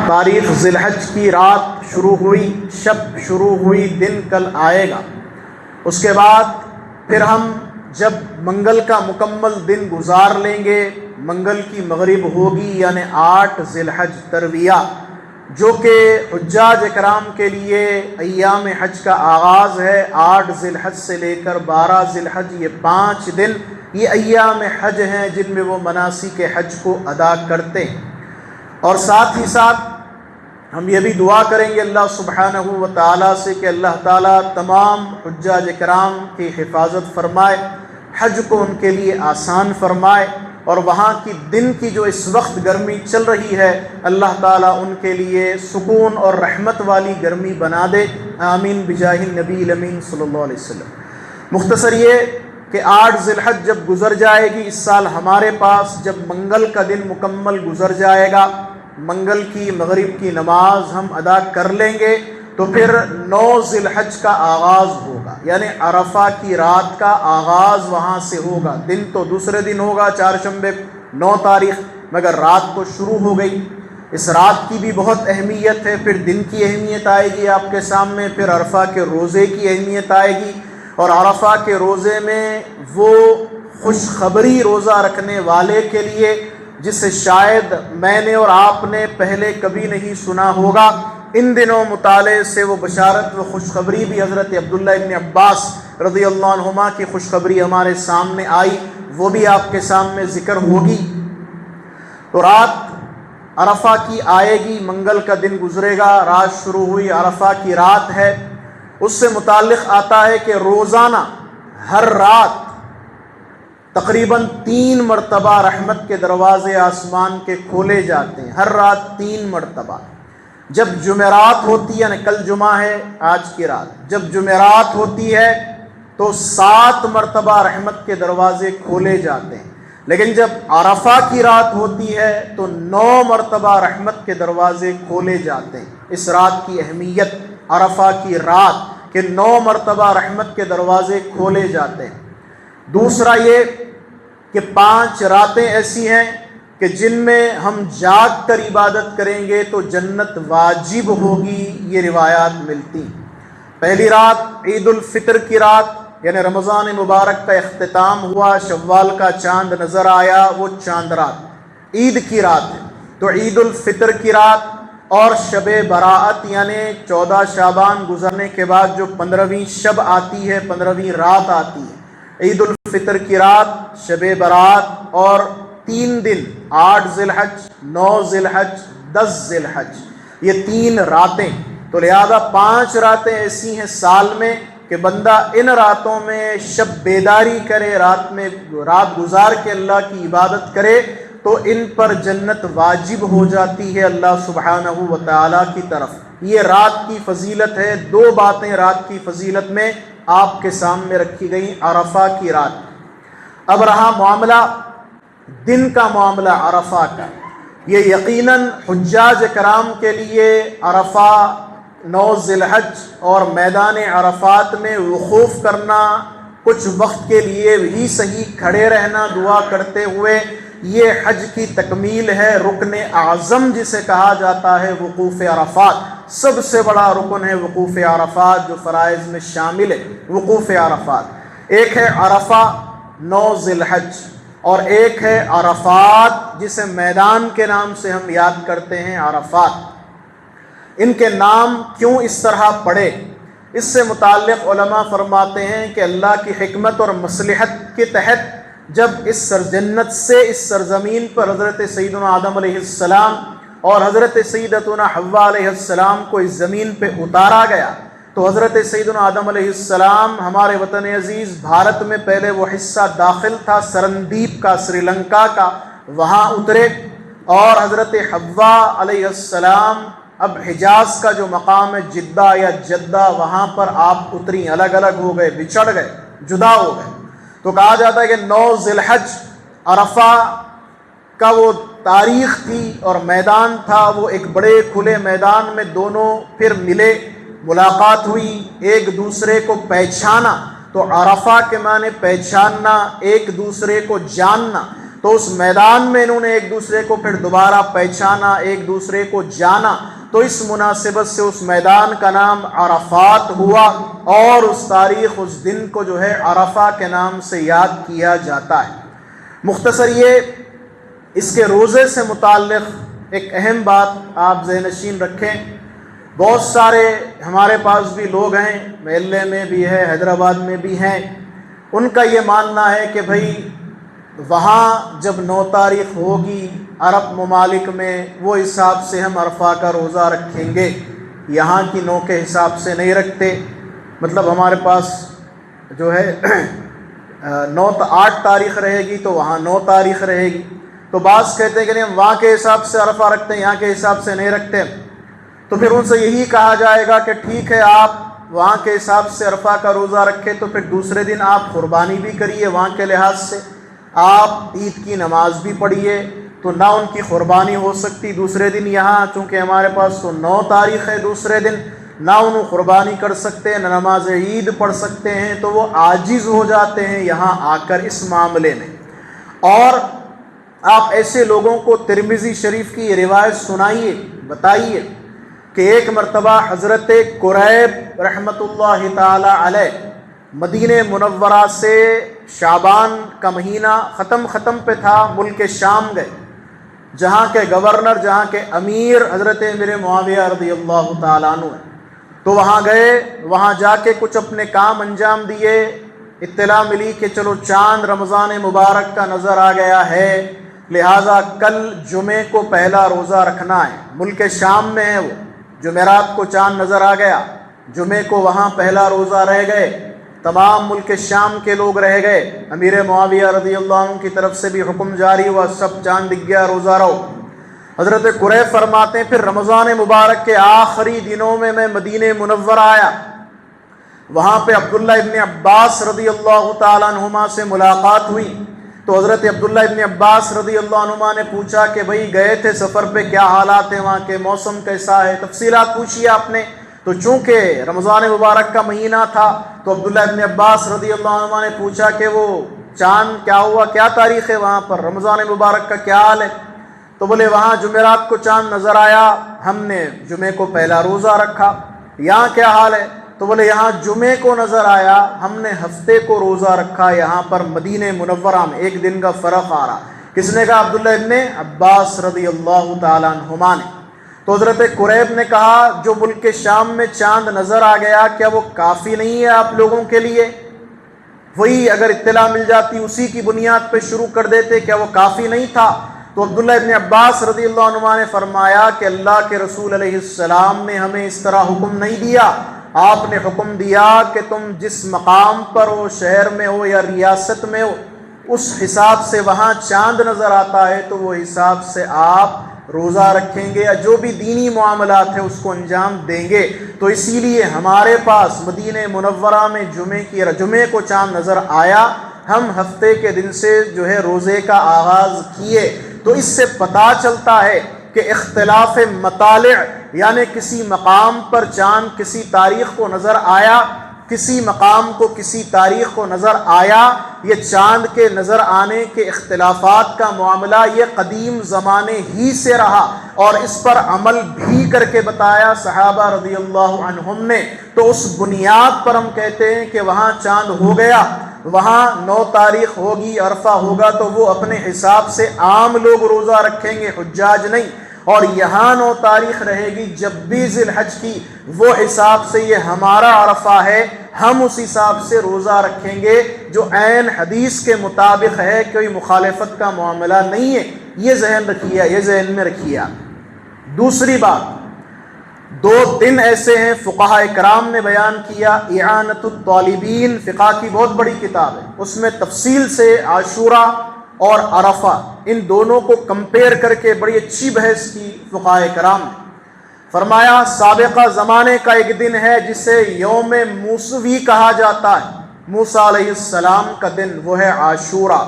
تاریخ ذی الحج کی رات شروع ہوئی، شب شروع ہوئی، دن کل آئے گا۔ اس کے بعد پھر ہم جب منگل کا مکمل دن گزار لیں گے، منگل کی مغرب ہوگی، یعنی 8 ذی الحج ترویہ، جو کہ حجاج اکرام کے لیے ایام حج کا آغاز ہے۔ 8 ذی الحج سے لے کر 12 ذی الحج، یہ 5 دن یہ ایام حج ہیں جن میں وہ مناسک حج کو ادا کرتے ہیں۔ اور ساتھ ہی ساتھ ہم یہ بھی دعا کریں گے اللہ سبحانہ و تعالیٰ سے کہ اللہ تعالیٰ تمام حجاج اکرام کی حفاظت فرمائے، حج کو ان کے لیے آسان فرمائے، اور وہاں کی دن کی جو اس وقت گرمی چل رہی ہے اللہ تعالیٰ ان کے لیے سکون اور رحمت والی گرمی بنا دے، آمین بجاہ النبی الامین صلی اللہ علیہ وسلم۔ مختصر یہ کہ 8 ذی الحج جب گزر جائے گی، اس سال ہمارے پاس جب منگل کا دن مکمل گزر جائے گا، منگل کی مغرب کی نماز ہم ادا کر لیں گے، تو پھر 9 ذی الحج کا آغاز ہوگا، یعنی عرفہ کی رات کا آغاز وہاں سے ہوگا۔ دن تو دوسرے دن ہوگا، چہارشنبے 9 تاریخ، مگر رات تو شروع ہو گئی۔ اس رات کی بھی بہت اہمیت ہے، پھر دن کی اہمیت آئے گی آپ کے سامنے، پھر عرفہ کے روزے کی اہمیت آئے گی، اور عرفہ کے روزے میں وہ خوشخبری روزہ رکھنے والے کے لیے جسے شاید میں نے اور آپ نے پہلے کبھی نہیں سنا ہوگا، ان دنوں مطالعے سے وہ بشارت و خوشخبری بھی حضرت عبداللہ ابن عباس رضی اللہ عنہما کی خوشخبری ہمارے سامنے آئی، وہ بھی آپ کے سامنے ذکر ہوگی۔ تو رات عرفہ کی آئے گی، منگل کا دن گزرے گا، رات شروع ہوئی، عرفہ کی رات ہے۔ اس سے متعلق آتا ہے کہ روزانہ ہر رات تقریباً 3 مرتبہ رحمت کے دروازے آسمان کے کھولے جاتے ہیں، ہر رات 3 مرتبہ۔ جب جمعرات ہوتی ہے، یعنی کل جمعہ ہے، آج کی رات جب جمعرات ہوتی ہے تو 7 مرتبہ رحمت کے دروازے کھولے جاتے ہیں، لیکن جب عرفہ کی رات ہوتی ہے تو 9 مرتبہ رحمت کے دروازے کھولے جاتے ہیں۔ اس رات کی اہمیت، عرفہ کی رات کہ 9 مرتبہ رحمت کے دروازے کھولے جاتے ہیں۔ دوسرا یہ کہ 5 راتیں ایسی ہیں کہ جن میں ہم جاگ کر عبادت کریں گے تو جنت واجب ہوگی، یہ روایات ملتی ہیں۔ پہلی رات عید الفطر کی رات، یعنی رمضان مبارک کا اختتام ہوا، شوال کا چاند نظر آیا، وہ چاند رات عید کی رات ہے، تو عید الفطر کی رات۔ اور شب برات یعنی 14 شعبان گزرنے کے بعد جو 15ویں شب آتی ہے، 15ویں رات آتی ہے، عید الفطر کی رات، شب برات، اور 3 دن 8 ذی الحج، 9 ذی الحج، 10 ذی الحج، یہ 3 راتیں۔ تو لہذا 5 راتیں ایسی ہیں سال میں کہ بندہ ان راتوں میں شب بیداری کرے، رات گزار کے اللہ کی عبادت کرے تو ان پر جنت واجب ہو جاتی ہے اللہ سبحانہ و تعالیٰ کی طرف۔ یہ رات کی فضیلت ہے۔ 2 باتیں رات کی فضیلت میں آپ کے سامنے رکھی گئیں عرفہ کی رات۔ اب رہا معاملہ دن کا، معاملہ عرفہ کا، یہ یقیناً حجاج کرام کے لیے عرفہ 9 ذی الحج اور میدان عرفات میں وقوف کرنا، کچھ وقت کے لیے ہی صحیح کھڑے رہنا دعا کرتے ہوئے، یہ حج کی تکمیل ہے۔ رکن اعظم جسے کہا جاتا ہے وقوف عرفات، سب سے بڑا رکن ہے وقوف عرفات جو فرائض میں شامل ہے، وقوف عرفات۔ ایک ہے عرفہ 9 ذی الحج، اور ایک ہے عرفات جسے میدان کے نام سے ہم یاد کرتے ہیں، عرفات۔ ان کے نام کیوں اس طرح پڑے، اس سے متعلق علماء فرماتے ہیں کہ اللہ کی حکمت اور مصلحت کے تحت جب اس سرجنت سے اس سرزمین پر حضرت سیدنا آدم علیہ السلام اور حضرت سیدتنا حوا علیہ السلام کو اس زمین پہ اتارا گیا، تو حضرت سیدنا آدم علیہ السلام ہمارے وطن عزیز بھارت میں پہلے وہ حصہ داخل تھا سرندیپ کا، سری لنکا کا، وہاں اترے، اور حضرت حوا علیہ السلام اب حجاز کا جو مقام ہے جدہ یا جدہ، وہاں پر آپ اتری، الگ الگ ہو گئے، بچھڑ گئے، جدا ہو گئے۔ تو کہا جاتا ہے کہ 9 ذی الحج عرفہ کا وہ تاریخ تھی اور میدان تھا، وہ ایک بڑے کھلے میدان میں دونوں پھر ملے، ملاقات ہوئی، ایک دوسرے کو پہچانا۔ تو عرفہ کے معنی پہچاننا، ایک دوسرے کو جاننا۔ تو اس میدان میں انہوں نے ایک دوسرے کو پھر دوبارہ پہچانا، ایک دوسرے کو جانا، تو اس مناسبت سے اس میدان کا نام عرفات ہوا، اور اس تاریخ، اس دن کو جو ہے عرفہ کے نام سے یاد کیا جاتا ہے۔ مختصر یہ اس کے روزے سے متعلق ایک اہم بات آپ ذہن نشین رکھیں۔ بہت سارے ہمارے پاس بھی لوگ ہیں، محلے میں بھی ہے، حیدرآباد میں بھی ہیں، ان کا یہ ماننا ہے کہ بھائی وہاں جب 9 تاریخ ہوگی عرب ممالک میں، وہ حساب سے ہم عرفہ کا روزہ رکھیں گے، یہاں کی 9 کے حساب سے نہیں رکھتے۔ مطلب ہمارے پاس جو ہے 8 تاریخ رہے گی تو وہاں 9 تاریخ رہے گی، تو بعض کہتے ہیں کہ نہیں ہم وہاں کے حساب سے عرفہ رکھتے ہیں، یہاں کے حساب سے نہیں رکھتے، تو پھر ان سے یہی کہا جائے گا کہ ٹھیک ہے، آپ وہاں کے حساب سے عرفہ کا روزہ رکھے تو پھر دوسرے دن آپ قربانی بھی کریے وہاں کے لحاظ سے، آپ عید کی نماز بھی پڑھیے، تو نہ ان کی قربانی ہو سکتی دوسرے دن یہاں، چونکہ ہمارے پاس تو 9 تاریخ ہے دوسرے دن، نہ انہوں قربانی کر سکتے ہیں، نہ نماز عید پڑھ سکتے ہیں، تو وہ عاجز ہو جاتے ہیں یہاں آ کر اس معاملے میں۔ اور آپ ایسے لوگوں کو ترمذی شریف کی یہ روایت سنائیے، بتائیے کہ ایک مرتبہ حضرت قریب رحمۃ اللہ تعالی علیہ مدینہ منورہ سے شعبان کا مہینہ ختم پہ تھا، ملک شام گئے، جہاں کے گورنر، جہاں کے امیر حضرت امیر معاویہ رضی اللہ تعالیٰ عنہ ہیں، تو وہاں گئے، وہاں جا کے کچھ اپنے کام انجام دیے، اطلاع ملی کہ چلو چاند رمضان مبارک کا نظر آ گیا ہے، لہٰذا کل جمعے کو پہلا روزہ رکھنا ہے۔ ملک شام میں ہے وہ، جمعرات کو چاند نظر آ گیا، جمعے کو وہاں پہلا روزہ رہ گئے، تمام ملک شام کے لوگ رہ گئے، امیر معاویہ رضی اللہ عنہ کی طرف سے بھی حکم جاری ہوا، سب چاند دکھ گیا، روزہ رہو۔ حضرت قریب فرماتے ہیں پھر رمضان مبارک کے آخری دنوں میں میں مدینہ منورہ آیا، وہاں پہ عبداللہ ابن عباس رضی اللہ تعالیٰ عنہما سے ملاقات ہوئی، تو حضرت عبداللہ ابن عباس رضی اللہ عنہما نے پوچھا کہ بھئی گئے تھے سفر پہ، کیا حالات ہیں وہاں کے، موسم کیسا ہے، تفصیلات پوچھی آپ نے۔ تو چونکہ رمضان مبارک کا مہینہ تھا تو عبداللہ ابن عباس رضی اللہ عنہما نے پوچھا کہ وہ چاند کیا ہوا، کیا تاریخ ہے وہاں پر، رمضان مبارک کا کیا حال ہے؟ تو بولے وہاں جمعرات کو چاند نظر آیا، ہم نے جمعے کو پہلا روزہ رکھا۔ یہاں کیا حال ہے؟ تو بولے یہاں جمعے کو نظر آیا، ہم نے ہفتے کو روزہ رکھا، یہاں پر مدینہ منورہ میں ایک دن کا فرق آ رہا۔ کس نے کہا؟ عبداللہ ابن عباس رضی اللہ تعالیٰ عنہما نے۔ تو حضرت قریب نے کہا جو ملک شام میں چاند نظر آ گیا، کیا وہ کافی نہیں ہے آپ لوگوں کے لیے؟ وہی اگر اطلاع مل جاتی اسی کی بنیاد پہ شروع کر دیتے، کیا وہ کافی نہیں تھا؟ تو عبداللہ ابن عباس رضی اللہ عنہ نے فرمایا کہ اللہ کے رسول علیہ السلام نے ہمیں اس طرح حکم نہیں دیا، آپ نے حکم دیا کہ تم جس مقام پر ہو، شہر میں ہو یا ریاست میں ہو، اس حساب سے وہاں چاند نظر آتا ہے تو وہ حساب سے آپ روزہ رکھیں گے یا جو بھی دینی معاملات ہیں اس کو انجام دیں گے۔ تو اسی لیے ہمارے پاس مدینہ منورہ میں جمعے کو چاند نظر آیا، ہم ہفتے کے دن سے جو ہے روزے کا آغاز کیے۔ تو اس سے پتہ چلتا ہے کہ اختلاف مطالع، یعنی کسی مقام پر چاند کسی تاریخ کو نظر آیا، کسی مقام کو کسی تاریخ کو نظر آیا، یہ چاند کے نظر آنے کے اختلافات کا معاملہ یہ قدیم زمانے ہی سے رہا، اور اس پر عمل بھی کر کے بتایا صحابہ رضی اللہ عنہم نے۔ تو اس بنیاد پر ہم کہتے ہیں کہ وہاں چاند ہو گیا، وہاں 9 تاریخ ہوگی، عرفہ ہوگا، تو وہ اپنے حساب سے عام لوگ روزہ رکھیں گے، حجاج نہیں، اور یہاں 9 تاریخ رہے گی جب بھی ذی الحج کی، وہ حساب سے یہ ہمارا عرفہ ہے، ہم اس حساب سے روزہ رکھیں گے جو عین حدیث کے مطابق ہے، کوئی مخالفت کا معاملہ نہیں ہے۔ یہ ذہن رکھیے، یہ ذہن میں رکھیے۔ دوسری بات، 2 دن ایسے ہیں فقہاء کرام نے بیان کیا، اعانۃ الطالبین فقہ کی بہت بڑی کتاب ہے، اس میں تفصیل سے عاشورہ اور عرفہ ان دونوں کو کمپیئر کر کے بڑی اچھی بحث کی فقہاء کرام نے۔ فرمایا سابقہ زمانے کا ایک دن ہے جسے یوم موسوی کہا جاتا ہے، موسیٰ علیہ السلام کا دن، وہ ہے عاشورہ،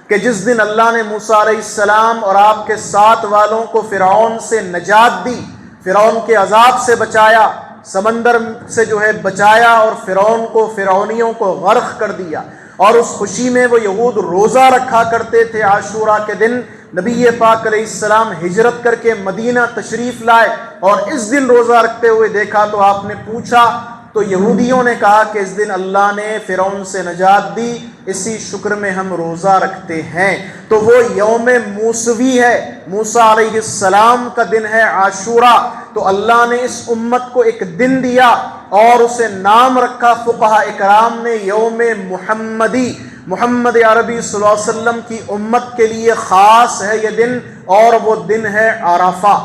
کہ جس دن اللہ نے موسیٰ علیہ السلام اور آپ کے ساتھ والوں کو فرعون سے نجات دی، فرعون کے عذاب سے بچایا، سمندر سے جو ہے بچایا، اور فرعون کو، فرعونیوں کو غرق کر دیا، اور اس خوشی میں وہ یہود روزہ رکھا کرتے تھے۔ عاشورہ کے دن نبی پاک علیہ السلام ہجرت کر کے مدینہ تشریف لائے اور اس دن روزہ رکھتے ہوئے دیکھا تو آپ نے پوچھا، تو یہودیوں نے کہا کہ اس دن اللہ نے فرعون سے نجات دی، اسی شکر میں ہم روزہ رکھتے ہیں۔ تو وہ یوم موسوی ہے، موسیٰ علیہ السلام کا دن ہے عاشورہ۔ تو اللہ نے اس امت کو ایک دن دیا اور اسے نام رکھا فقہاء اکرام نے یوم محمدی۔ محمد عربی صلی اللہ علیہ وسلم کی امت کے لیے خاص ہے یہ دن، اور وہ دن ہے عرفہ۔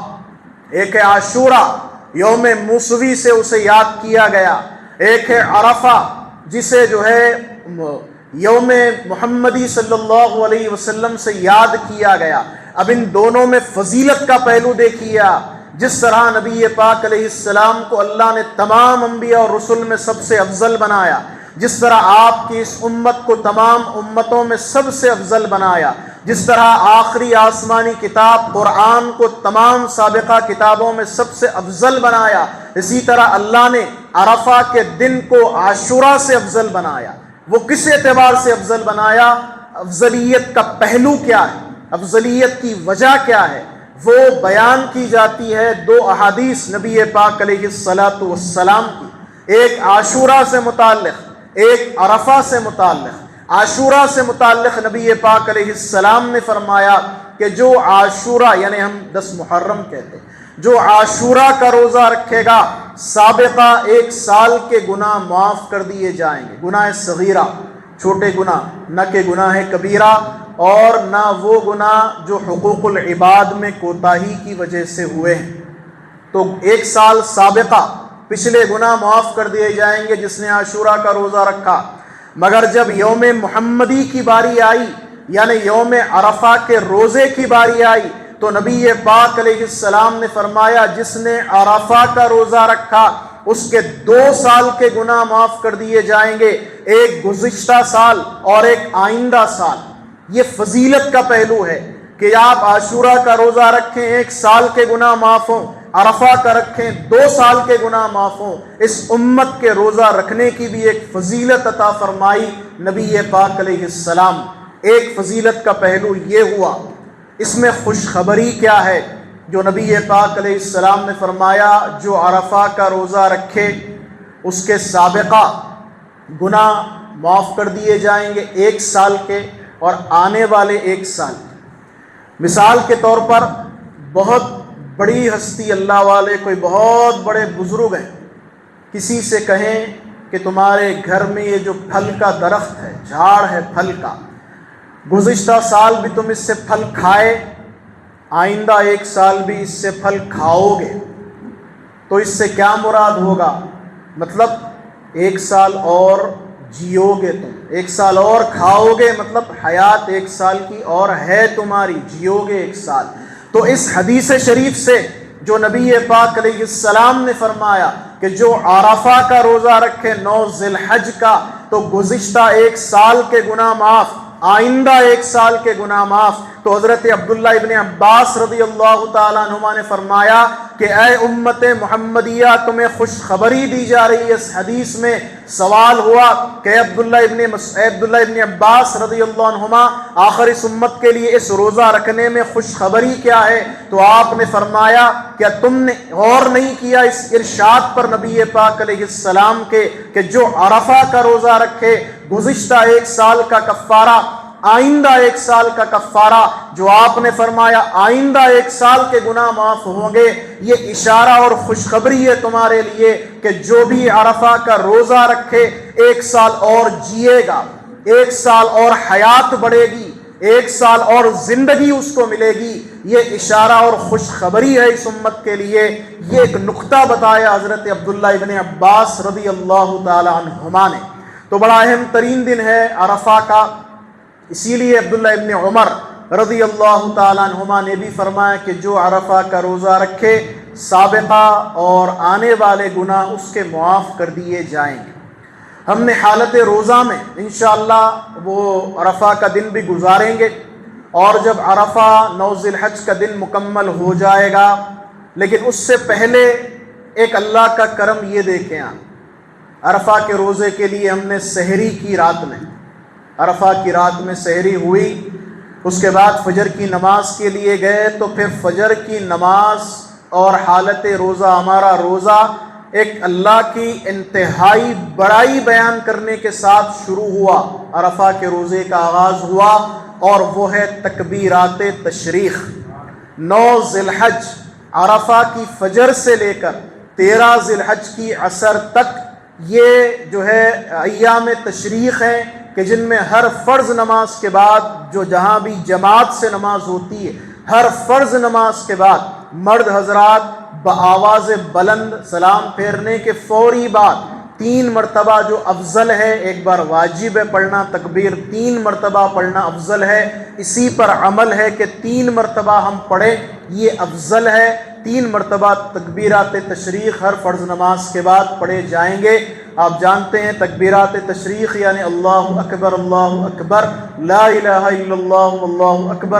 ایک ہے عاشورہ، یوم موسوی سے اسے یاد کیا گیا، ایک ہے عرفہ جسے جو ہے یوم محمدی صلی اللہ علیہ وسلم سے یاد کیا گیا۔ اب ان دونوں میں فضیلت کا پہلو دیکھیے آپ، جس طرح نبی پاک علیہ السلام کو اللہ نے تمام انبیاء اور رسل میں سب سے افضل بنایا، جس طرح آپ کی اس امت کو تمام امتوں میں سب سے افضل بنایا، جس طرح آخری آسمانی کتاب قرآن کو تمام سابقہ کتابوں میں سب سے افضل بنایا، اسی طرح اللہ نے عرفہ کے دن کو عاشورہ سے افضل بنایا۔ وہ کس اعتبار سے افضل بنایا؟ افضلیت کا پہلو کیا ہے، افضلیت کی وجہ کیا ہے، وہ بیان کی جاتی ہے دو احادیث نبی پاک علیہ السلام کی، ایک عاشورہ سے متعلق، ایک عرفہ سے متعلق۔ عاشورہ سے متعلق نبی پاک علیہ السلام نے فرمایا کہ جو عاشورہ یعنی ہم 10 محرم کہتے ہیں، جو عاشورہ کا روزہ رکھے گا سابقہ 1 سال کے گناہ معاف کر دیے جائیں گے۔ گناہ صغیرہ، چھوٹے گناہ، نہ کہ گناہ کبیرہ، اور نہ وہ گناہ جو حقوق العباد میں کوتاہی کی وجہ سے ہوئے ہیں۔ تو 1 سال سابقہ پچھلے گناہ معاف کر دیے جائیں گے جس نے عاشورہ کا روزہ رکھا۔ مگر جب یوم محمدی کی باری آئی، یعنی یوم عرفہ کے روزے کی باری آئی، تو نبی پاک علیہ السلام نے فرمایا جس نے عرفہ کا روزہ رکھا اس کے 2 سال کے گناہ معاف کر دیے جائیں گے، ایک گزشتہ سال اور ایک آئندہ سال۔ یہ فضیلت کا پہلو ہے کہ آپ عاشورہ کا روزہ رکھیں 1 سال کے گناہ معاف ہوں، عرفہ کا رکھیں 2 سال کے گناہ معاف ہوں۔ اس امت کے روزہ رکھنے کی بھی ایک فضیلت عطا فرمائی نبی پاک علیہ السلام۔ ایک فضیلت کا پہلو یہ ہوا۔ اس میں خوشخبری کیا ہے جو نبی پاک علیہ السلام نے فرمایا جو عرفہ کا روزہ رکھے اس کے سابقہ گناہ معاف کر دیے جائیں گے 1 سال کے اور آنے والے 1 سال کے۔ مثال کے طور پر بہت بڑی ہستی اللہ والے، کوئی بہت بڑے بزرگ ہیں، کسی سے کہیں کہ تمہارے گھر میں یہ جو پھل کا درخت ہے، جھاڑ ہے پھل کا، گزشتہ سال بھی تم اس سے پھل کھائے، آئندہ 1 سال بھی اس سے پھل کھاؤ گے، تو اس سے کیا مراد ہوگا؟ مطلب 1 سال اور جیو گے تم، 1 سال اور کھاؤ گے، مطلب حیات 1 سال کی اور ہے تمہاری، جیو گے 1 سال۔ تو اس حدیث شریف سے جو نبی پاک علیہ السلام نے فرمایا کہ جو عرفہ کا روزہ رکھے 9 ذی الحج کا تو گزشتہ 1 سال کے گناہ معاف، آئندہ 1 سال کے گناہ معاف۔ تو حضرت عبداللہ ابن عباس رضی اللہ تعالیٰ عنہما نے فرمایا کہ اے امت محمدیہ تمہیں خوشخبری دی جا رہی ہے۔ اس حدیث میں سوال ہوا کہ عبداللہ ابن عباس رضی اللہ عنہما آخر اس امت کے لیے اس روزہ رکھنے میں خوشخبری کیا ہے؟ تو آپ نے فرمایا کیا تم نے غور نہیں کیا اس ارشاد پر نبی پاک علیہ السلام کے کہ جو عرفہ کا روزہ رکھے گزشتہ 1 سال کا کفارہ، آئندہ 1 سال کا کفارہ، جو آپ نے فرمایا آئندہ 1 سال کے گناہ معاف ہوں گے، یہ اشارہ اور خوشخبری ہے تمہارے لیے کہ جو بھی عرفہ کا روزہ رکھے 1 سال اور جیے گا، 1 سال اور حیات بڑھے گی، 1 سال اور زندگی اس کو ملے گی۔ یہ اشارہ اور خوشخبری ہے اس امت کے لیے۔ یہ ایک نقطہ بتایا حضرت عبداللہ ابن عباس رضی اللہ تعالی عنہما نے۔ تو بڑا اہم ترین دن ہے عرفہ کا، اسی لیے عبداللہ ابن عمر رضی اللہ تعالیٰ عنہما نے بھی فرمایا کہ جو عرفہ کا روزہ رکھے سابقہ اور آنے والے گناہ اس کے معاف کر دیے جائیں گے۔ ہم نے حالت روزہ میں انشاءاللہ وہ عرفہ کا دن بھی گزاریں گے، اور جب عرفہ 9 ذی الحج کا دن مکمل ہو جائے گا، لیکن اس سے پہلے ایک اللہ کا کرم یہ دیکھیں آپ، عرفہ کے روزے کے لیے ہم نے سحری کی رات میں عرفہ کی رات میں سحری ہوئی، اس کے بعد فجر کی نماز کے لیے گئے تو پھر فجر کی نماز اور حالت روزہ، ہمارا روزہ ایک اللہ کی انتہائی بڑائی بیان کرنے کے ساتھ شروع ہوا۔ عرفہ کے روزے کا آغاز ہوا اور وہ ہے تکبیرات تشریق۔ 9 ذی الحج، عرفہ کی فجر سے لے کر 13 ذی الحج کی عصر تک یہ جو ہے ایام تشریق ہیں کہ جن میں ہر فرض نماز کے بعد جو جہاں بھی جماعت سے نماز ہوتی ہے، ہر فرض نماز کے بعد مرد حضرات بآواز بلند سلام پھیرنے کے فوری بعد 3 مرتبہ جو افضل ہے، ایک بار واجب ہے پڑھنا تکبیر، 3 مرتبہ پڑھنا افضل ہے، اسی پر عمل ہے کہ 3 مرتبہ ہم پڑھیں، یہ افضل ہے۔ 3 مرتبہ تکبیرات تشریق ہر فرض نماز کے بعد پڑھے جائیں گے۔ آپ جانتے ہیں تکبیرات تشریق یعنی اللہ اکبر، لا الہ الا اللہ،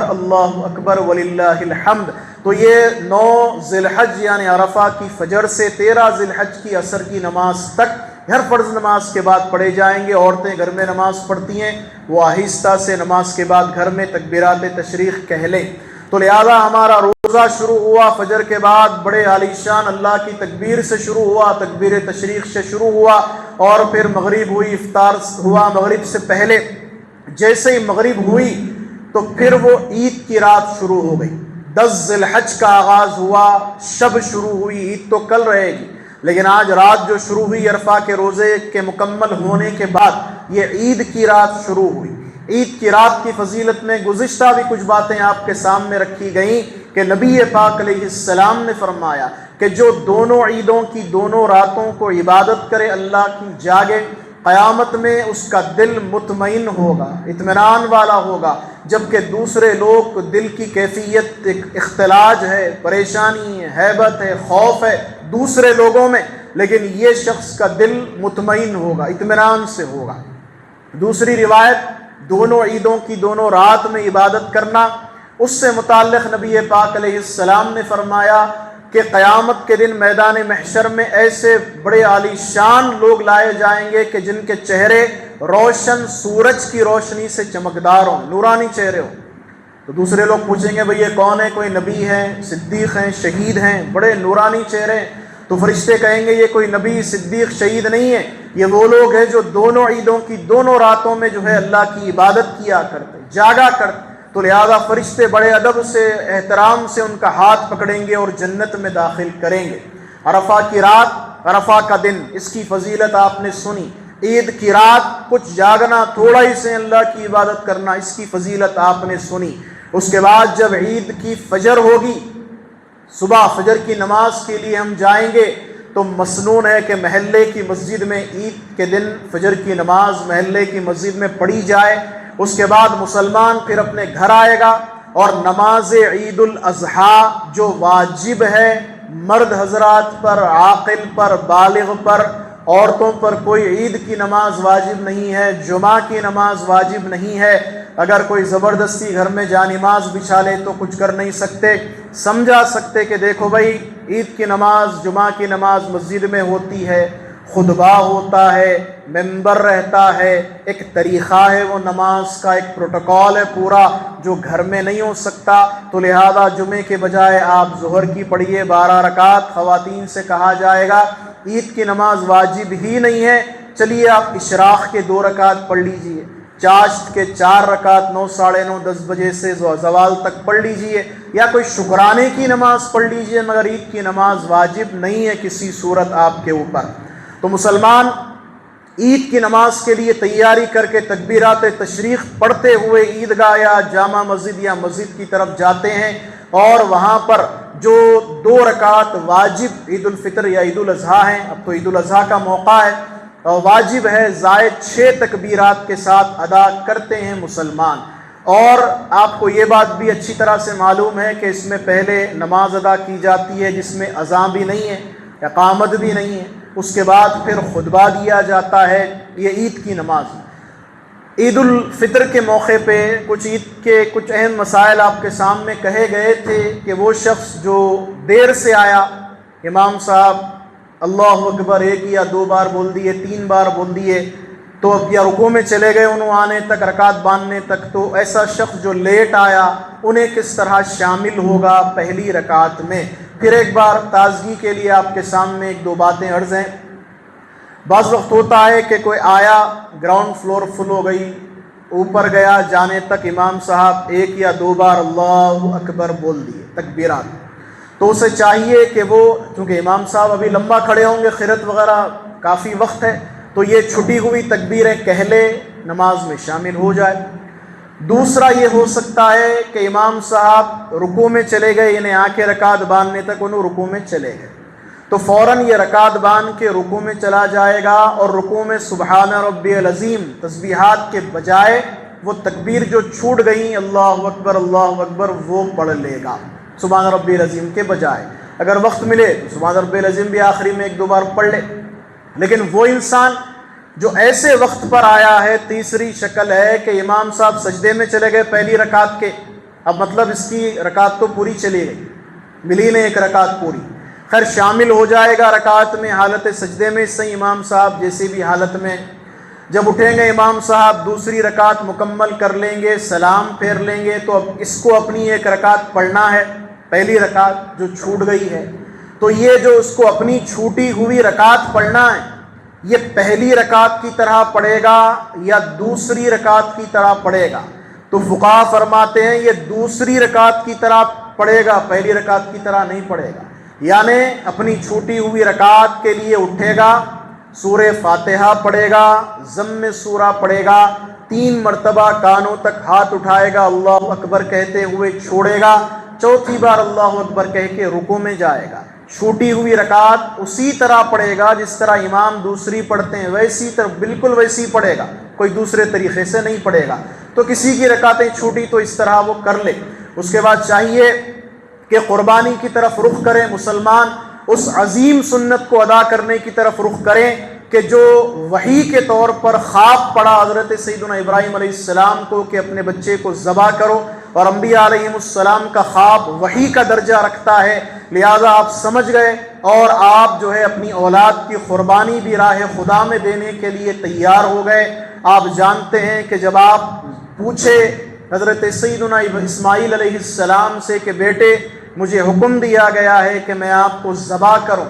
اللہ اکبر وللہ الحمد۔ تو یہ 9 ذی الحج یعنی عرفہ کی فجر سے 13 ذی الحج کی عصر کی نماز تک ہر فرض نماز کے بعد پڑھے جائیں گے۔ عورتیں گھر میں نماز پڑھتی ہیں، وہ آہستہ سے نماز کے بعد گھر میں تکبیرات تشریق کہہ لیں۔ تو لہذا ہمارا روزہ شروع ہوا فجر کے بعد بڑے عالیشان اللہ کی تکبیر سے شروع ہوا، تکبیر تشریق سے شروع ہوا، اور پھر مغرب ہوئی، افطار ہوا مغرب سے پہلے۔ جیسے ہی مغرب ہوئی تو پھر وہ عید کی رات شروع ہو گئی۔ 10 ذی الحج کا آغاز ہوا، شب شروع ہوئی، عید تو کل رہے گی لیکن آج رات جو شروع ہوئی عرفہ کے روزے کے مکمل ہونے کے بعد یہ عید کی رات شروع ہوئی۔ عید کی رات کی فضیلت میں گزشتہ بھی کچھ باتیں آپ کے سامنے رکھی گئیں کہ نبی پاک علیہ السلام نے فرمایا کہ جو دونوں عیدوں کی دونوں راتوں کو عبادت کرے، اللہ کی جاگے، قیامت میں اس کا دل مطمئن ہوگا، اطمینان والا ہوگا، جبکہ دوسرے لوگ دل کی کیفیت اختلاج ہے، پریشانی ہے، ہیبت ہے، خوف ہے دوسرے لوگوں میں، لیکن یہ شخص کا دل مطمئن ہوگا، اطمینان سے ہوگا۔ دوسری روایت دونوں عیدوں کی دونوں رات میں عبادت کرنا، اس سے متعلق نبی پاک علیہ السلام نے فرمایا کہ قیامت کے دن میدان محشر میں ایسے بڑے عالی شان لوگ لائے جائیں گے کہ جن کے چہرے روشن سورج کی روشنی سے چمکدار ہوں، نورانی چہرے ہوں۔ تو دوسرے لوگ پوچھیں گے بھئی یہ کون ہے؟ کوئی نبی ہیں، صدیق ہیں، شہید ہیں، بڑے نورانی چہرے ہیں۔ تو فرشتے کہیں گے یہ کوئی نبی، صدیق، شہید نہیں ہے، یہ وہ لوگ ہیں جو دونوں عیدوں کی دونوں راتوں میں جو ہے اللہ کی عبادت کیا کرتے، جاگا کرتے۔ تو لہذا فرشتے بڑے ادب سے، احترام سے ان کا ہاتھ پکڑیں گے اور جنت میں داخل کریں گے۔ عرفہ کی رات، عرفہ کا دن، اس کی فضیلت آپ نے سنی۔ عید کی رات کچھ جاگنا، تھوڑا ہی سے اللہ کی عبادت کرنا، اس کی فضیلت آپ نے سنی۔ اس کے بعد جب عید کی فجر ہوگی، صبح فجر کی نماز کے لیے ہم جائیں گے تو مسنون ہے کہ محلے کی مسجد میں عید کے دن فجر کی نماز محلے کی مسجد میں پڑھی جائے۔ اس کے بعد مسلمان پھر اپنے گھر آئے گا اور نماز عید الاضحیٰ جو واجب ہے مرد حضرات پر، عاقل پر، بالغ پر، عورتوں پر کوئی عید کی نماز واجب نہیں ہے، جمعہ کی نماز واجب نہیں ہے۔ اگر کوئی زبردستی گھر میں جا نماز بچھا لے تو کچھ کر نہیں سکتے، سمجھا سکتے کہ دیکھو بھائی عید کی نماز، جمعہ کی نماز مسجد میں ہوتی ہے، خطبہ ہوتا ہے، ممبر رہتا ہے، ایک طریقہ ہے وہ نماز کا، ایک پروٹوکول ہے پورا جو گھر میں نہیں ہو سکتا۔ تو لہذا جمعے کے بجائے آپ ظہر کی پڑھیے 12 رکعت، خواتین سے کہا جائے گا عید کی نماز واجب ہی نہیں ہے، چلیے آپ اشراق کے 2 رکعت پڑھ لیجئے، چاشت کے 4 رکعت 9، 9:30، 10 بجے سے زوال تک پڑھ لیجئے، یا کوئی شکرانے کی نماز پڑھ لیجئے، مگر عید کی نماز واجب نہیں ہے کسی صورت آپ کے اوپر۔ تو مسلمان عید کی نماز کے لیے تیاری کر کے تکبیرات تشریق پڑھتے ہوئے عیدگاہ یا جامع مسجد یا مسجد کی طرف جاتے ہیں، اور وہاں پر جو 2 رکعت واجب عید الفطر یا عید الاضحیٰ ہیں، اب تو عید الاضحیٰ کا موقع ہے، واجب ہے، زائد 6 تکبیرات کے ساتھ ادا کرتے ہیں مسلمان۔ اور آپ کو یہ بات بھی اچھی طرح سے معلوم ہے کہ اس میں پہلے نماز ادا کی جاتی ہے جس میں اذان بھی نہیں ہے، اقامت بھی نہیں ہے، اس کے بعد پھر خطبہ دیا جاتا ہے، یہ عید کی نماز۔ عید الفطر کے موقع پہ کچھ عید کے کچھ اہم مسائل آپ کے سامنے کہے گئے تھے کہ وہ شخص جو دیر سے آیا، امام صاحب اللہ اکبر 1 یا 2 بار بول دیے، 3 بار بول دیے، تو اب یا رکوع میں چلے گئے انہوں آنے تک، رکعت باندھنے تک، تو ایسا شخص جو لیٹ آیا انہیں کس طرح شامل ہوگا پہلی رکعت میں؟ پھر ایک بار تازگی کے لیے آپ کے سامنے ایک دو باتیں عرض ہیں۔ بعض وقت ہوتا ہے کہ کوئی آیا، گراؤنڈ فلور فل ہو گئی، اوپر گیا، جانے تک امام صاحب ایک یا دو بار اللہ اکبر بول دیے، تکبیرات، تو اسے چاہیے کہ وہ، چونکہ امام صاحب ابھی لمبا کھڑے ہوں گے، قرات وغیرہ کافی وقت ہے، تو یہ چھٹی ہوئی تکبیریں کہہ لے، نماز میں شامل ہو جائے۔ دوسرا یہ ہو سکتا ہے کہ امام صاحب رکوع میں چلے گئے، یعنی آ کے رکعت باندھنے تک انہوں رکوع میں چلے گئے، تو فوراً یہ رکعت باندھ کے رکوع میں چلا جائے گا، اور رکوع میں سبحان ربی العظیم تسبیحات کے بجائے وہ تکبیر جو چھوٹ گئیں، اللہ اکبر وہ پڑھ لے گا سبحان ربی العظیم کے بجائے۔ اگر وقت ملے تو سبحان ربی العظیم بھی آخری میں ایک دو بار پڑھ لے۔ لیکن وہ انسان جو ایسے وقت پر آیا ہے، تیسری شکل ہے کہ امام صاحب سجدے میں چلے گئے پہلی رکعت کے، اب مطلب اس کی رکعت تو پوری چلی گئی، ملی نہیں ایک رکعت پوری، خیر شامل ہو جائے گا رکعت میں حالت سجدے میں، اس سے امام صاحب جیسی بھی حالت میں، جب اٹھیں گے امام صاحب دوسری رکعت مکمل کر لیں گے، سلام پھیر لیں گے، تو اب اس کو اپنی ایک رکعت پڑھنا ہے، پہلی رکعت جو چھوٹ گئی ہے، تو یہ جو اس کو اپنی چھوٹی ہوئی رکعت پڑھنا ہے، یہ پہلی رکعت کی طرح پڑھے گا یا دوسری رکعت کی طرح پڑھے گا؟ تو فقہا فرماتے ہیں یہ دوسری رکعت کی طرح پڑھے گا، پہلی رکعت کی طرح نہیں پڑھے گا، یعنی اپنی چھوٹی ہوئی رکعت کے لیے اٹھے گا، سورہ فاتحہ پڑھے گا، ضم سورہ پڑھے گا، 3 مرتبہ کانوں تک ہاتھ اٹھائے گا، اللہ اکبر کہتے ہوئے چھوڑے گا، چوتھی بار اللہ اکبر کہہ کے رکوع میں جائے گا، چھوٹی ہوئی رکعت اسی طرح پڑھے گا جس طرح امام دوسری پڑھتے ہیں، ویسی طرح بالکل ویسی پڑھے گا، کوئی دوسرے طریقے سے نہیں پڑھے گا۔ تو کسی کی رکعتیں چھوٹی تو اس طرح وہ کر لے۔ اس کے بعد چاہیے کہ قربانی کی طرف رخ کریں، مسلمان اس عظیم سنت کو ادا کرنے کی طرف رخ کریں کہ جو وحی کے طور پر خواب پڑا حضرت سیدنا ابراہیم علیہ السلام کو کہ اپنے بچے کو ذبح کرو، اور انبیاء علیہ السلام کا خواب وحی کا درجہ رکھتا ہے، لہذا آپ سمجھ گئے اور آپ جو ہے اپنی اولاد کی قربانی بھی راہ خدا میں دینے کے لیے تیار ہو گئے۔ آپ جانتے ہیں کہ جب آپ پوچھے حضرت سیدنا اسماعیل علیہ السلام سے کہ بیٹے مجھے حکم دیا گیا ہے کہ میں آپ کو ذبح کروں،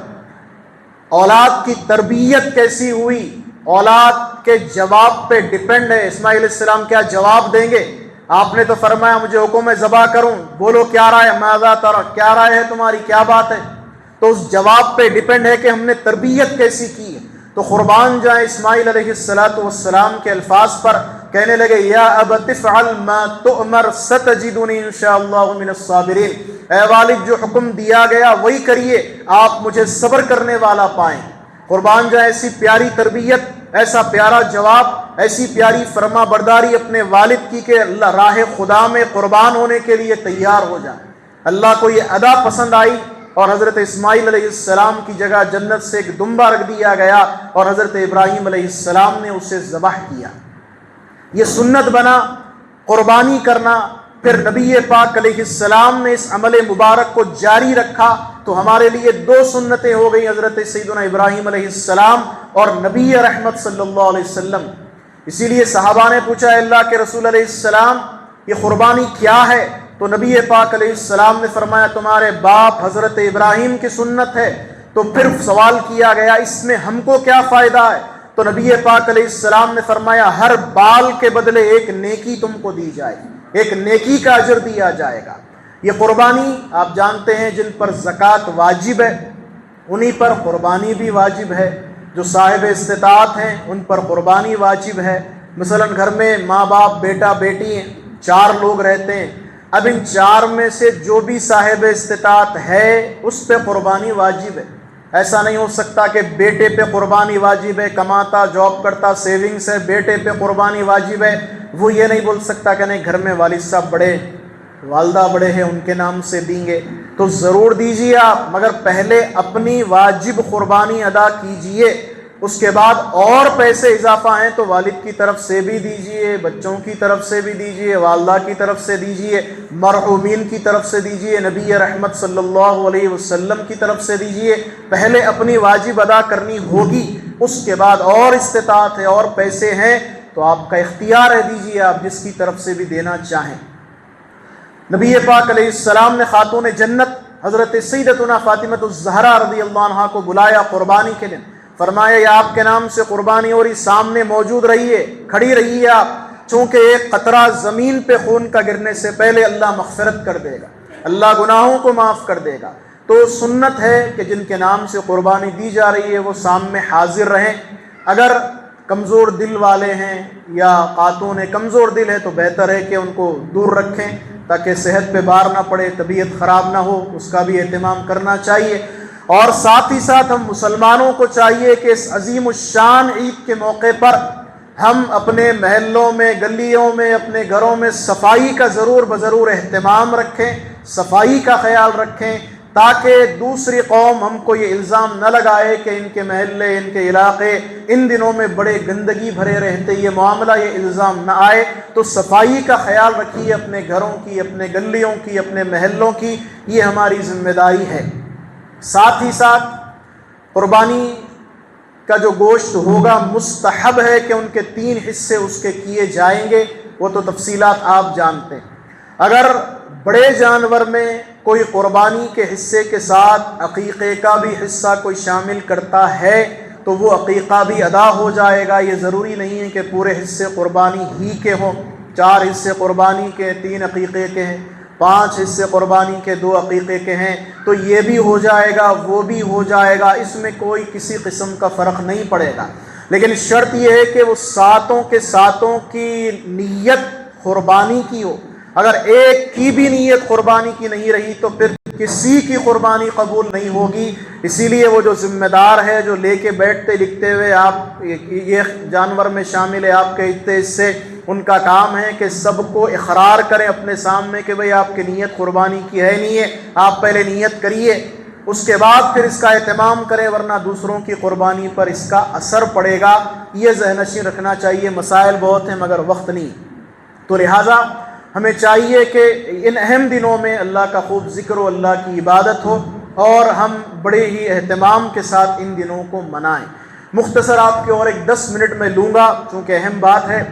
اولاد کی تربیت کیسی ہوئی، اولاد کے جواب پہ ڈیپینڈ ہے اسماعیل علیہ السلام کیا جواب دیں گے۔ آپ نے تو فرمایا مجھے حکم ہے ذبح کروں، بولو کیا رائے، ماذا ترى، کیا رائے ہے تمہاری، کیا بات ہے؟ تو اس جواب پہ ڈیپینڈ ہے کہ ہم نے تربیت کیسی کی ہے۔ تو قربان جائیں اسماعیل علیہ السلام کے الفاظ پر، کہنے لگے یا ابت افعل ما تؤمر ستجدنی انشاءاللہ من الصابرین، اے والد جو حکم دیا گیا وہی کریے، آپ مجھے صبر کرنے والا پائیں۔ قربان جائیں ایسی پیاری تربیت، ایسا پیارا جواب، ایسی پیاری فرما برداری اپنے والد کی کہ اللہ راہ خدا میں قربان ہونے کے لیے تیار ہو جائے۔ اللہ کو یہ ادا پسند آئی اور حضرت اسماعیل علیہ السلام کی جگہ جنت سے ایک دمبا رکھ دیا گیا اور حضرت ابراہیم علیہ السلام نے اسے ذبح کیا۔ یہ سنت بنا قربانی کرنا۔ پھر نبی پاک علیہ السلام نے اس عمل مبارک کو جاری رکھا، تو ہمارے لیے 2 سنتیں ہو گئی، حضرت سیدنا ابراہیم علیہ السلام اور نبی رحمت صلی اللہ علیہ وسلم۔ اسی لیے صحابہ نے پوچھا اللہ کے رسول علیہ السلام یہ قربانی کیا ہے؟ تو نبی پاک علیہ السلام نے فرمایا تمہارے باپ حضرت ابراہیم کی سنت ہے۔ تو پھر سوال کیا گیا اس میں ہم کو کیا فائدہ ہے؟ تو نبی پاک علیہ السلام نے فرمایا ہر بال کے بدلے ایک نیکی تم کو دی جائے گی، ایک نیکی کا اجر دیا جائے گا۔ یہ قربانی آپ جانتے ہیں جن پر زکوٰۃ واجب ہے انہی پر قربانی بھی واجب ہے، جو صاحب استطاعت ہیں ان پر قربانی واجب ہے۔ مثلا گھر میں ماں باپ بیٹا بیٹی ہیں، 4 لوگ رہتے ہیں، اب ان 4 میں سے جو بھی صاحب استطاعت ہے اس پہ قربانی واجب ہے۔ ایسا نہیں ہو سکتا کہ بیٹے پہ قربانی واجب ہے، کماتا جاب کرتا سیونگز ہے، بیٹے پہ قربانی واجب ہے، وہ یہ نہیں بول سکتا کہ نہیں گھر میں والد صاحب بڑے والدہ بڑے ہیں ان کے نام سے دیں گے، تو ضرور دیجیے آپ، مگر پہلے اپنی واجب قربانی ادا کیجیے، اس کے بعد اور پیسے اضافہ ہیں تو والد کی طرف سے بھی دیجیے، بچوں کی طرف سے بھی دیجیے، والدہ کی طرف سے دیجیے، مرحومین کی طرف سے دیجیے، نبی رحمت صلی اللہ علیہ وسلم کی طرف سے دیجیے۔ پہلے اپنی واجب ادا کرنی ہوگی، اس کے بعد اور استطاعت ہے اور پیسے ہیں تو آپ کا اختیار ہے، دیجیے آپ جس کی طرف سے بھی دینا چاہیں۔ نبی پاک علیہ السلام نے خاتون جنت حضرت سیدتنا فاطمۃ الزہرا رضی اللہ عنہا کو بلایا قربانی کے دن، فرمایا یہ آپ کے نام سے قربانی ہو رہی، سامنے موجود رہیے، کھڑی رہیے آپ، چونکہ ایک قطرہ زمین پہ خون کا گرنے سے پہلے اللہ مغفرت کر دے گا، اللہ گناہوں کو معاف کر دے گا۔ تو سنت ہے کہ جن کے نام سے قربانی دی جا رہی ہے وہ سامنے حاضر رہیں۔ اگر کمزور دل والے ہیں یا خاتون کمزور دل ہے تو بہتر ہے کہ ان کو دور رکھیں تاکہ صحت پہ بار نہ پڑے، طبیعت خراب نہ ہو، اس کا بھی اہتمام کرنا چاہیے۔ اور ساتھ ہی ساتھ ہم مسلمانوں کو چاہیے کہ اس عظیم الشان عید کے موقع پر ہم اپنے محلوں میں، گلیوں میں، اپنے گھروں میں صفائی کا ضرور بضرور اہتمام رکھیں، صفائی کا خیال رکھیں، تاکہ دوسری قوم ہم کو یہ الزام نہ لگائے کہ ان کے محلے، ان کے علاقے ان دنوں میں بڑے گندگی بھرے رہتے، یہ معاملہ، یہ الزام نہ آئے۔ تو صفائی کا خیال رکھیے اپنے گھروں کی، اپنے گلیوں کی، اپنے محلوں کی، یہ ہماری ذمہ داری ہے۔ ساتھ ہی ساتھ قربانی کا جو گوشت ہوگا مستحب ہے کہ ان کے 3 حصے اس کے کیے جائیں گے، وہ تو تفصیلات آپ جانتے ہیں۔ اگر بڑے جانور میں کوئی قربانی کے حصے کے ساتھ عقیقے کا بھی حصہ کوئی شامل کرتا ہے تو وہ عقیقہ بھی ادا ہو جائے گا۔ یہ ضروری نہیں ہے کہ پورے حصے قربانی ہی کے ہوں، 4 حصے قربانی کے، 3 عقیقے کے ہیں، 5 حصے قربانی کے، 2 عقیقے کے ہیں، تو یہ بھی ہو جائے گا، وہ بھی ہو جائے گا، اس میں کوئی کسی قسم کا فرق نہیں پڑے گا۔ لیکن شرط یہ ہے کہ وہ ساتوں کے ساتوں کی نیت قربانی کی ہو۔ اگر ایک کی بھی نیت قربانی کی نہیں رہی تو پھر کسی کی قربانی قبول نہیں ہوگی۔ اسی لیے وہ جو ذمہ دار ہے، جو لے کے بیٹھتے لکھتے ہوئے آپ یہ جانور میں شامل ہے، آپ کے اتنے حصے، ان کا کام ہے کہ سب کو اقرار کریں اپنے سامنے کہ بھئی آپ کی نیت قربانی کی ہے نہیں ہے، آپ پہلے نیت کریے، اس کے بعد پھر اس کا اہتمام کریں، ورنہ دوسروں کی قربانی پر اس کا اثر پڑے گا۔ یہ ذہن نشین رکھنا چاہیے۔ مسائل بہت ہیں مگر وقت نہیں، تو لہٰذا ہمیں چاہیے کہ ان اہم دنوں میں اللہ کا خوب ذکر و اللہ کی عبادت ہو اور ہم بڑے ہی اہتمام کے ساتھ ان دنوں کو منائیں۔ مختصر آپ کے اور ایک 10 منٹ میں لوں گا چونکہ اہم بات ہے۔